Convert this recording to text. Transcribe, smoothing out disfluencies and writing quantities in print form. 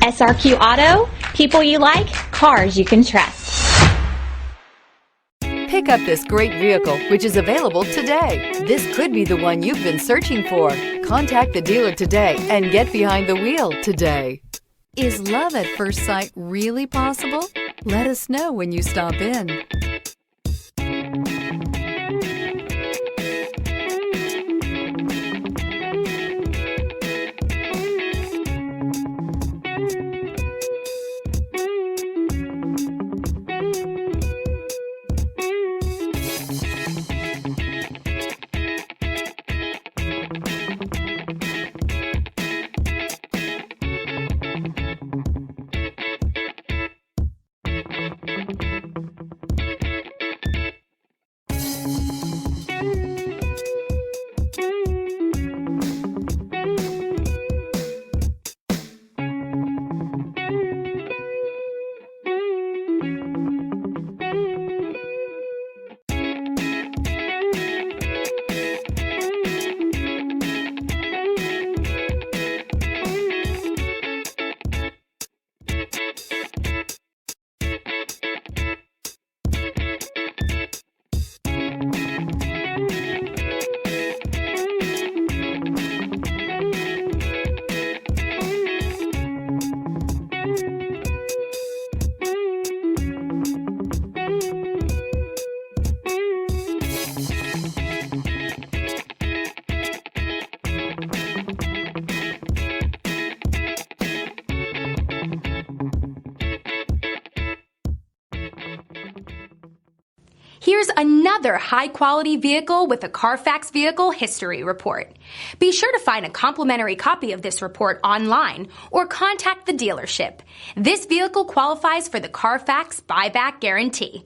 SRQ Auto, people you like, cars you can trust. Pick up this great vehicle, which is available today. This could be the one you've been searching for. Contact the dealer today and get behind the wheel today. Is love at first sight really possible? Let us know when you stop in. Here's another high-quality vehicle with a Carfax Vehicle History Report. Be sure to find a complimentary copy of this report online or contact the dealership. This vehicle qualifies for the Carfax Buyback Guarantee.